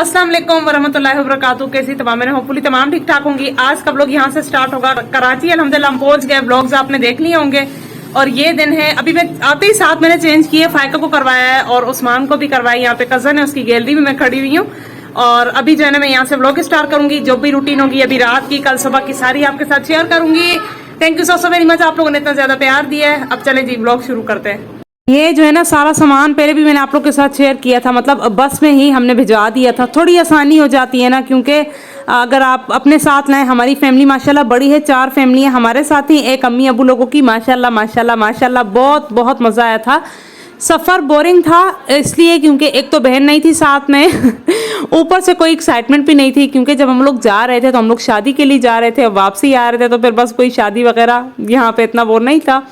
अस्सलाम वालेकुम वरहमतुल्लाहि वबरकातुहू। कैसी तमाम मैंने होपफुली तमाम ठीक ठाक होंगी। आज का व्लॉग यहाँ से स्टार्ट होगा। कराची अल्हम्दुलिल्लाह हम पहुंच गए। व्लॉग्स आपने देख लिए होंगे और ये दिन है। अभी मैं आते ही साथ मैंने चेंज किए, फायका को करवाया है और उस्मान को भी करवाया। यहाँ पे कजन है, उसकी गैलरी में मैं खड़ी हुई हूँ और अभी जो है ना मैं यहाँ से व्लॉग स्टार्ट करूंगी। जो भी रूटीन होगी अभी रात की, कल सुबह की, सारी आपके साथ शेयर करूंगी। Thank you so very much, आप लोगों ने इतना ज्यादा प्यार दिया है। अब चले जी व्लॉग शुरू करते हैं। ये जो है ना सारा सामान पहले भी मैंने आप लोग के साथ शेयर किया था, मतलब बस में ही हमने भिजवा दिया था। थोड़ी आसानी हो जाती है ना, क्योंकि अगर आप अपने साथ लाएं। हमारी फैमिली माशाल्लाह बड़ी है, 4 फैमिली है हमारे साथ ही, एक अम्मी अबू लोगों की। माशाल्लाह माशाल्लाह माशाल्लाह बहुत बहुत मज़ा आया था। सफ़र बोरिंग था इसलिए क्योंकि एक तो बहन नहीं थी साथ में ऊपर से कोई एक्साइटमेंट भी नहीं थी, क्योंकि जब हम लोग जा रहे थे तो हम लोग शादी के लिए जा रहे थे, वापसी आ रहे थे तो फिर बस कोई शादी वगैरह यहाँ पे इतना वो नहीं था।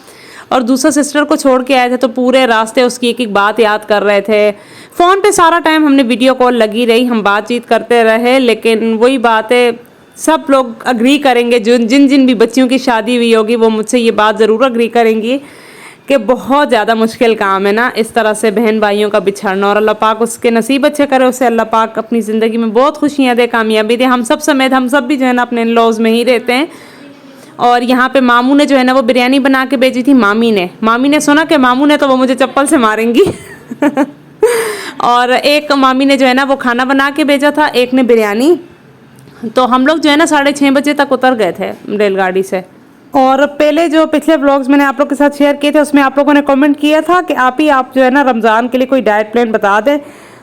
और दूसरा सिस्टर को छोड़ के आए थे तो पूरे रास्ते उसकी एक एक बात याद कर रहे थे। फ़ोन पे सारा टाइम हमने वीडियो कॉल लगी रही, हम बातचीत करते रहे, लेकिन वही बात है, सब लोग अग्री करेंगे, जिन जिन भी बच्चियों की शादी हुई होगी वो मुझसे ये बात ज़रूर अग्री करेंगी कि बहुत ज़्यादा मुश्किल काम है ना इस तरह से बहन भाइयों का बिछड़ना। और अल्लाह पाक उसके नसीब अच्छे करे, उसे अल्लाह पाक अपनी ज़िंदगी में बहुत खुशियाँ दे, कामयाबी दे। हम सब समेत हम सब भी जो है ना अपने इन-लॉज़ में ही रहते हैं। और यहाँ पे मामू ने जो है ना वो बिरयानी बना के भेजी थी। मामी ने सुना कि मामू ने तो वो मुझे चप्पल से मारेंगी और एक मामी ने जो है ना वो खाना बना के भेजा था, एक ने बिरयानी। तो हम लोग जो है ना 6:30 बजे तक उतर गए थे रेलगाड़ी से। और पहले जो पिछले व्लॉग्स मैंने आप लोग के साथ शेयर किए थे उसमें आप लोगों ने कमेंट किया था कि आप जो है ना रमज़ान के लिए कोई डाइट प्लान बता दें।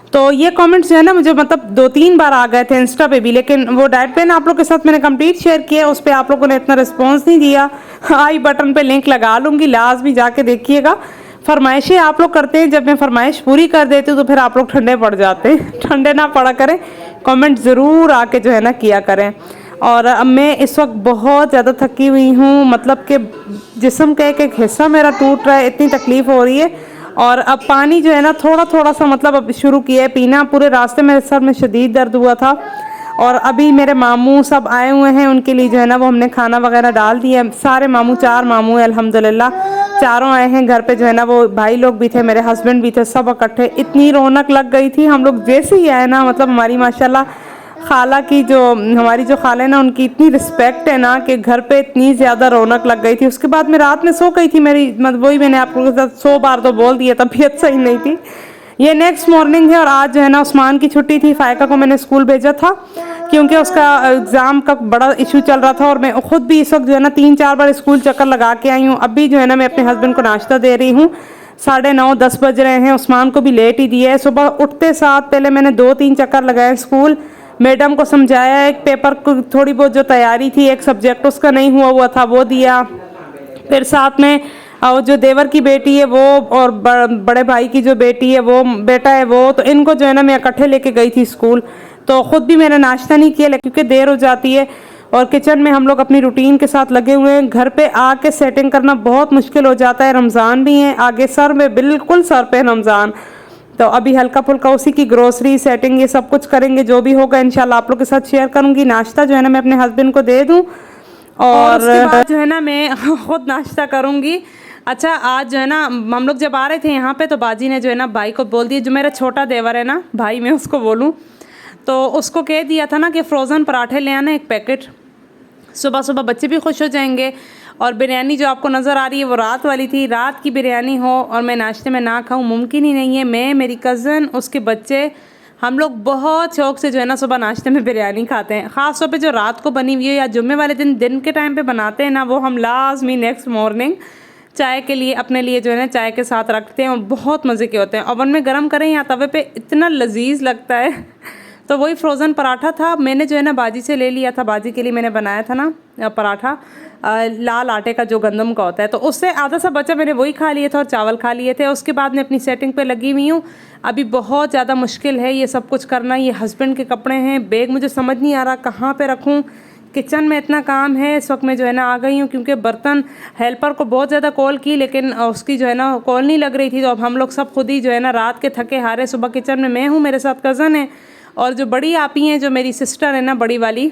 तो ये कमेंट्स जो है ना मुझे मतलब 2-3 बार आ गए थे इंस्टा पे भी, लेकिन वो डाइट प्लान आप लोग के साथ मैंने कंप्लीट शेयर किया, उस पर आप लोगों ने इतना रिस्पॉन्स नहीं दिया। आई बटन पे लिंक लगा लूँगी, लाजमी जाके देखिएगा। फरमाइशें आप लोग करते हैं, जब मैं फरमाइश पूरी कर देती हूँ तो फिर आप लोग ठंडे पड़ जाते हैं। ठंडे ना पड़ा करें, कमेंट ज़रूर आके जो है ना किया करें। और अब मैं इस वक्त बहुत ज़्यादा थकी हुई हूँ, मतलब कि जिस्म का एक हिस्सा मेरा टूट रहा है, इतनी तकलीफ़ हो रही है। और अब पानी जो है ना थोड़ा थोड़ा सा मतलब अब शुरू किया है पीना। पूरे रास्ते मेरे सर में शदीद दर्द हुआ था। और अभी मेरे मामू सब आए हुए हैं, उनके लिए जो है ना वो हमने खाना वगैरह डाल दिया है। सारे मामू, 4 मामू हैं अल्हम्दुलिल्लाह, चारों आए हैं घर पे। जो है ना वो भाई लोग भी थे, मेरे हस्बैंड भी थे, सब इकट्ठे। इतनी रौनक लग गई थी। हम लोग जैसे ही आए ना, मतलब हमारी माशाल्लाह खाला की जो हमारी जो खाला है ना उनकी इतनी रिस्पेक्ट है ना कि घर पे इतनी ज़्यादा रौनक लग गई थी। उसके बाद मैं रात में सो गई थी। मेरी मतलब वही मैंने आप लोगों के साथ 100 बार तो बोल दिया, तबीयत सही नहीं थी। ये नेक्स्ट मॉर्निंग है और आज जो है ना उस्मान की छुट्टी थी। फायका को मैंने स्कूल भेजा था क्योंकि उसका एग्ज़ाम का बड़ा इशू चल रहा था और मैं ख़ुद भी इस वक्त जो है ना 3-4 बार स्कूल चक्कर लगा के आई हूँ। अभी जो है ना मैं अपने हस्बैंड को नाश्ता दे रही हूँ। 9:30-10 बज रहे हैं। उस्मान को भी लेट ही दिया है। सुबह उठते साथ पहले मैंने 2-3 चक्कर लगाए स्कूल, मैडम को समझाया, एक पेपर को थोड़ी बहुत जो तैयारी थी, एक सब्जेक्ट उसका नहीं हुआ था वो दिया। फिर साथ में और जो देवर की बेटी है वो और बड़े भाई की जो बेटी है वो बेटा है वो, तो इनको जो है ना मैं इकट्ठे लेके गई थी स्कूल। तो ख़ुद भी मैंने नाश्ता नहीं किया क्योंकि देर हो जाती है। और किचन में हम लोग अपनी रूटीन के साथ लगे हुए हैं। घर पे आके सेटिंग करना बहुत मुश्किल हो जाता है। रमज़ान भी है आगे, सर में बिल्कुल सर पे रमज़ान। तो अभी हल्का फुल्का उसी की ग्रोसरी सेटिंग ये सब कुछ करेंगे, जो भी होगा इंशाल्लाह आप लोग के साथ शेयर करूंगी। नाश्ता जो है ना मैं अपने हस्बैंड को दे दूं और उसके बाद जो है ना मैं खुद नाश्ता करूंगी। अच्छा, आज जो है ना हम लोग जब आ रहे थे यहाँ पे तो बाजी ने जो है ना भाई को बोल दिया, जो मेरा छोटा देवर है ना भाई मैं उसको बोलूँ, तो उसको कह दिया था ना कि फ़्रोज़न पराठे ले आना 1 पैकेट। सुबह सुबह बच्चे भी खुश हो जाएंगे। और बिरयानी जो आपको नज़र आ रही है वो रात वाली थी। रात की बिरयानी हो और मैं नाश्ते में ना खाऊं मुमकिन ही नहीं है। मैं, मेरी कज़न, उसके बच्चे, हम लोग बहुत शौक़ से जो है ना सुबह नाश्ते में बिरयानी खाते हैं। ख़ास तौर पे जो रात को बनी हुई है या जुम्मे वाले दिन के टाइम पे बनाते हैं ना, वो हम लाजमी नेक्स्ट मॉर्निंग चाय के लिए अपने लिए जो है ना चाय के साथ रखते हैं और बहुत मज़े के होते हैं। ओवन में गर्म करें या तवे पे, इतना लजीज लगता है। तो वही फ्रोज़न पराठा था, मैंने जो है ना बाजी से ले लिया था। बाजी के लिए मैंने बनाया था ना पराठा, लाल आटे का जो गंदम का होता है, तो उससे आधा सा बचा, मैंने वही खा लिए थे और चावल खा लिए थे। उसके बाद मैं अपनी सेटिंग पे लगी हुई हूँ। अभी बहुत ज़्यादा मुश्किल है ये सब कुछ करना। ये हस्बैंड के कपड़े हैं, बैग मुझे समझ नहीं आ रहा कहाँ पे रखूँ। किचन में इतना काम है इस वक्त। मैं जो है ना आ गई हूँ क्योंकि बर्तन हेल्पर को बहुत ज़्यादा कॉल की, लेकिन उसकी जो है ना कॉल नहीं लग रही थी। तो अब हम लोग सब खुद ही जो है ना रात के थके हारे, सुबह किचन में मैं हूँ, मेरे साथ कज़न है और जो बड़ी आपी हैं, जो मेरी सिस्टर है ना बड़ी वाली,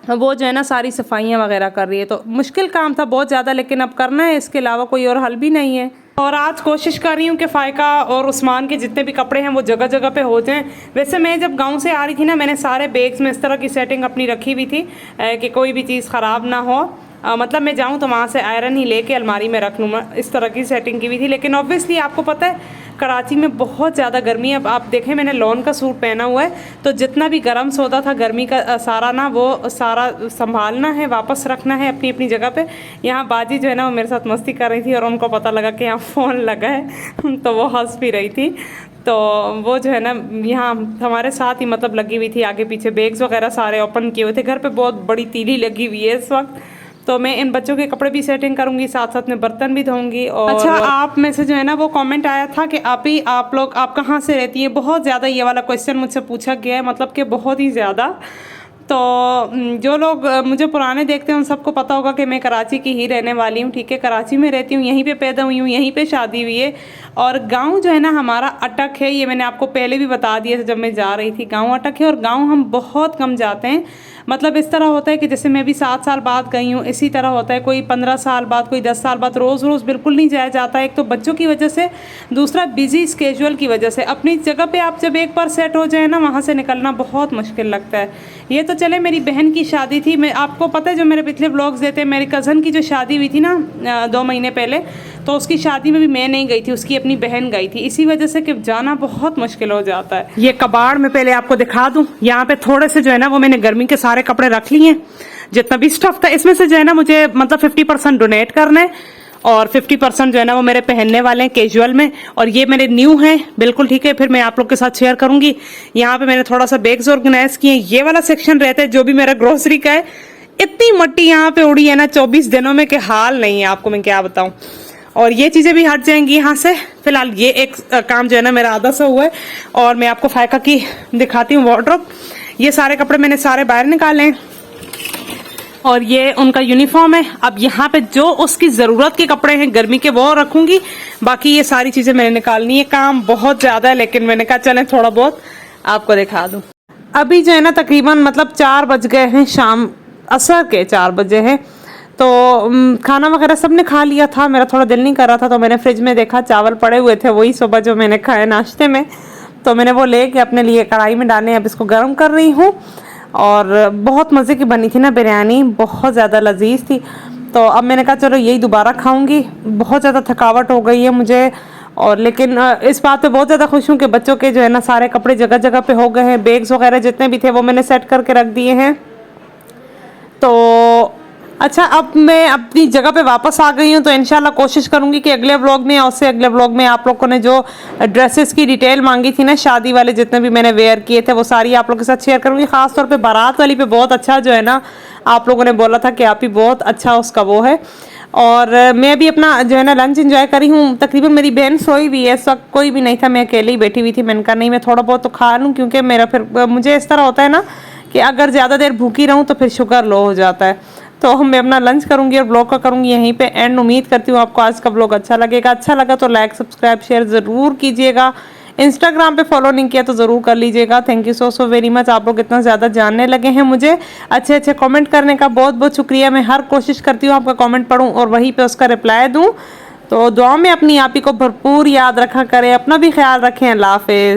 वो जो है ना सारी सफाइयाँ वगैरह कर रही है। तो मुश्किल काम था बहुत ज़्यादा, लेकिन अब करना है, इसके अलावा कोई और हल भी नहीं है। और आज कोशिश कर रही हूँ कि फ़ायका और उस्मान के जितने भी कपड़े हैं वो जगह जगह पे हो जाएं। वैसे मैं जब गांव से आ रही थी ना, मैंने सारे बैग्स में इस तरह की सेटिंग अपनी रखी हुई थी कि कोई भी चीज़ ख़राब ना हो। मतलब मैं जाऊँ तो वहाँ से आयरन ही लेके अलमारी में रख लूँ, मैं इस तरह की सेटिंग की हुई थी। लेकिन ऑब्वियसली आपको पता है कराची में बहुत ज़्यादा गर्मी है। अब आप देखें मैंने लॉन का सूट पहना हुआ है, तो जितना भी गर्म सौदा था गर्मी का सारा ना वो सारा संभालना है, वापस रखना है अपनी अपनी जगह पे। यहाँ बाजी जो है ना वो मेरे साथ मस्ती कर रही थी और उनको पता लगा कि यहाँ फ़ोन लगा है तो वो हंस भी रही थी। तो वो जो है ना यहाँ हमारे साथ ही मतलब लगी हुई थी, आगे पीछे बैग्स वगैरह सारे ओपन किए हुए थे। घर पे बहुत बड़ी तीली लगी हुई है इस वक्त। तो मैं इन बच्चों के कपड़े भी सेटिंग करूंगी, साथ साथ में बर्तन भी धोऊंगी। और अच्छा, आप में से जो है ना वो कमेंट आया था कि आप कहाँ से रहती हैं। बहुत ज़्यादा ये वाला क्वेश्चन मुझसे पूछा गया है, मतलब कि बहुत ही ज़्यादा। तो जो लोग मुझे पुराने देखते हैं उन सबको पता होगा कि मैं कराची की ही रहने वाली हूँ। ठीक है, कराची में रहती हूँ, यहीं पे पैदा हुई हूँ, यहीं पे शादी हुई है। और गांव जो है ना हमारा अटक है, ये मैंने आपको पहले भी बता दिया था जब मैं जा रही थी। गांव अटक है और गांव हम बहुत कम जाते हैं। मतलब इस तरह होता है कि जैसे मैं भी 7 साल बाद गई हूँ, इसी तरह होता है कोई 15 साल बाद, कोई 10 साल बाद। रोज़ रोज़ बिल्कुल नहीं जाया जाता है, एक तो बच्चों की वजह से, दूसरा बिजी स्केजुअल की वजह से। अपनी जगह पे आप जब एक बार सेट हो जाए ना, वहाँ से निकलना बहुत मुश्किल लगता है। ये तो चले मेरी बहन की शादी थी, मैं आपको पता है जो मेरे पिछले व्लॉग्स देते हैं, मेरी कज़न की जो शादी हुई थी ना 2 महीने पहले, तो उसकी शादी में भी मैं नहीं गई थी, उसकी अपनी बहन गई थी। इसी वजह से कि जाना बहुत मुश्किल हो जाता है। ये कबाड़ में पहले आपको दिखा दूं, यहाँ पे थोड़े से जो है ना वो मैंने गर्मी के सारे कपड़े रख लिए हैं, जितना भी स्टफ था। इसमें से जो है ना मुझे मतलब 50% डोनेट करना है और 50% जो है ना वो मेरे पहनने वाले हैं कैजुअल में, और ये मेरे न्यू हैं बिल्कुल। ठीक है, फिर मैं आप लोग के साथ शेयर करूंगी। यहाँ पे मैंने थोड़ा सा बैग्स ऑर्गेनाइज किए। ये वाला सेक्शन रहता है जो भी मेरा ग्रोसरी का है। इतनी मट्टी यहाँ पे उड़ी है ना 24 दिनों में, के हाल नहीं है आपको मैं क्या बताऊं। और ये चीजें भी हट जाएंगी यहाँ से। फिलहाल ये एक काम जो है ना मेरा आधा सा हुआ है। और मैं आपको फ़ायका की दिखाती हूँ वार्डरोब। ये सारे कपड़े मैंने सारे बाहर निकाले हैं और ये उनका यूनिफॉर्म है। अब यहाँ पे जो उसकी जरूरत के कपड़े हैं गर्मी के वो रखूंगी, बाकी ये सारी चीजें मैंने निकालनी है। काम बहुत ज्यादा है, लेकिन मैंने कहा चलें थोड़ा बहुत आपको दिखा दूं। अभी जो है ना तकरीबन मतलब 4 बज गए हैं, शाम असर के 4 बजे हैं। तो खाना वगैरह सबने खा लिया था, मेरा थोड़ा दिल नहीं कर रहा था, तो मैंने फ्रिज में देखा चावल पड़े हुए थे, वही सुबह जो मैंने खाए नाश्ते में। तो मैंने वो लेके अपने लिए कढ़ाई में डाले, अब इसको गर्म कर रही हूँ। और बहुत मज़े की बनी थी ना बिरयानी, बहुत ज़्यादा लजीज थी। तो अब मैंने कहा चलो यही दोबारा खाऊंगी। बहुत ज़्यादा थकावट हो गई है मुझे, और लेकिन इस बात पे बहुत ज़्यादा खुश हूँ कि बच्चों के जो है ना सारे कपड़े जगह जगह पे हो गए हैं। बैग्स वगैरह जितने भी थे वो मैंने सेट करके रख दिए हैं। तो अच्छा, अब मैं अपनी जगह पे वापस आ गई हूँ, तो इंशाल्लाह कोशिश करूंगी कि अगले व्लॉग में और उससे अगले व्लॉग में आप लोगों ने जो ड्रेसेस की डिटेल मांगी थी ना, शादी वाले जितने भी मैंने वेयर किए थे, वो सारी आप लोगों के साथ शेयर करूंगी। खासतौर पे बारात वाली पे बहुत अच्छा जो है ना आप लोगों ने बोला था कि आप ही बहुत अच्छा उसका वो है। और मैं भी अपना जो है ना लंच एंजॉय करी हूँ। तकरीबन मेरी बहन सोई भी है, इस वक्त कोई भी नहीं था, मैं अकेले ही बैठी हुई थी। मैंने कहा नहीं मैं थोड़ा बहुत तो खा लूँ, क्योंकि मेरा फिर मुझे इस तरह होता है ना कि अगर ज़्यादा देर भूखी रहूँ तो फिर शुगर लो हो जाता है। तो मैं अपना लंच करूंगी और ब्लॉग का करूंगी यहीं पे एंड। उम्मीद करती हूँ आपको आज का ब्लॉग अच्छा लगेगा। अच्छा लगा तो लाइक सब्सक्राइब शेयर ज़रूर कीजिएगा। इंस्टाग्राम पे फॉलो नहीं किया तो ज़रूर कर लीजिएगा। Thank you so very much. आप लोग इतना ज़्यादा जानने लगे हैं मुझे। अच्छे अच्छे कमेंट करने का बहुत बहुत शुक्रिया। मैं हर कोशिश करती हूँ आपका कमेंट पढूं और वहीं पे उसका रिप्लाई दूँ। तो दुआ में अपनी आप ही को भरपूर याद रखा करें, अपना भी ख्याल रखें। अल्लाह हाफिज़।